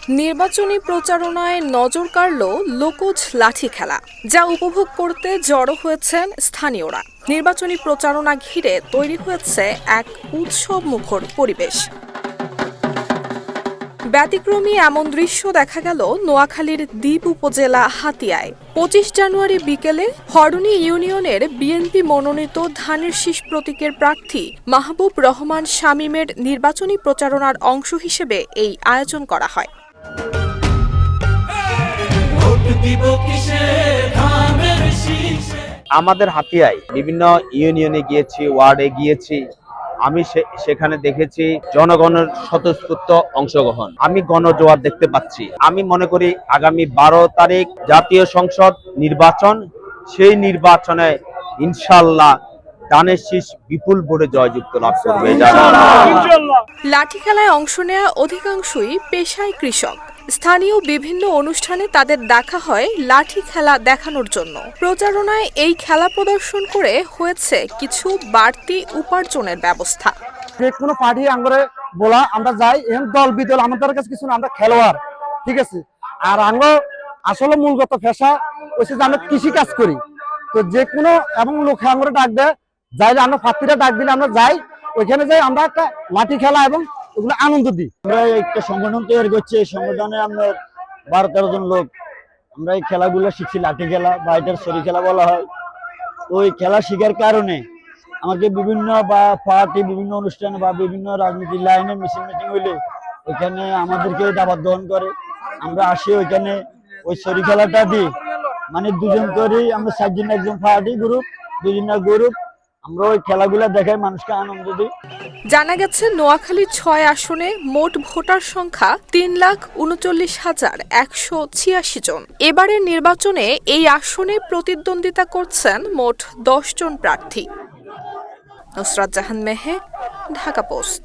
নির্বাচনী প্রচারণায় নজর কাড়ল লোকজ লাঠি খেলা, যা উপভোগ করতে জড়ো হয়েছেন স্থানীয়রা। নির্বাচনী প্রচারণা ঘিরে তৈরি হয়েছে এক উৎসব মুখর পরিবেশ। ব্যতিক্রমী এমন দৃশ্য দেখা গেল নোয়াখালীর দ্বীপ উপজেলা হাতিয়ায়। ২৫ জানুয়ারি বিকেলে হরুনি ইউনিয়নের বিএনপি মনোনীত ধানের শীষ প্রতীকের প্রার্থী মাহবুব রহমান শামীমের নির্বাচনী প্রচারণার অংশ হিসেবে এই আয়োজন করা হয়। আমাদের হাতিয়ায় বিভিন্ন ইউনিয়নে গিয়েছি, ওয়ার্ডে গিয়েছি, আমি সেখানে দেখেছি জনগণের স্বতঃস্ফূর্ত অংশগ্রহণ। আমি গণজোয়ার দেখতে পাচ্ছি। আমি মনে করি আগামী ১২ তারিখ জাতীয় সংসদ নির্বাচন, সেই নির্বাচনে ইনশাআল্লাহ ধানের শীষ বিপুল ভোটে জয়যুক্ত লাভ করবে। লাঠি খেলায় অংশ নেওয়া অধিকাংশই পেশায় কৃষক। স্থানীয় বিভিন্ন অনুষ্ঠানে তাদের দেখা হয় লাঠি খেলা দেখানোর জন্য। প্রচারণায় এই খেলা প্রদর্শন করে হয়েছে কিছু বাড়তি উপার্জনের ব্যবস্থা। যে কোনো পার্টি আমরা বলা আমরা যাই, এখন দল বিদল আমাদের কাছে কিছু না, আমরা খেলোয়াড়, ঠিক আছে। আর আমরা আসলে মূলগত পেশা হচ্ছে যে আমরা কৃষি কাজ করি। তো যে কোনো এবং লোকে আমরা ডাক দেয়, যাইলে আমরা প্রার্থীরা ডাক দিলে আমরা যাই, ওইখানে যাই আমরা একটা লাঠি খেলা এবং ওগুলো আনন্দ দিই। আমরা একটা সংগঠন তৈরি করছি, এই সংগঠনে আমরা ১২-১৩ জন লোক আমরা এই খেলাগুলো শিখছি। লাঠি খেলা বা এটার শরী খেলা বলা হয়। ওই খেলা শিখার কারণে আমাকে বিভিন্ন বা পার্টি বিভিন্ন অনুষ্ঠান বা বিভিন্ন রাজনীতির লাইনে মিটিং হইলে ওইখানে আমাদেরকে দাওয়াত গ্রহণ করে, আমরা আসি। ওইখানে ওই শরী খেলাটা দিই, মানে দুজন করেই আমরা ৪ জন, একজন পার্টি গ্রুপ, ২ জনের গ্রুপ, আমরা ওই খেলাগুলো দেখাই, মানুষকে আনন্দ দিই। জানা গেছে নোয়াখালী ৬ আসনে মোট ভোটার সংখ্যা ৩,৩৯,১৮৬ জন। এবারের নির্বাচনে এই আসনে প্রতিদ্বন্দ্বিতা করছেন মোট ১০ জন প্রার্থী। নুসরাত জাহান মেহে, ঢাকা পোস্ট।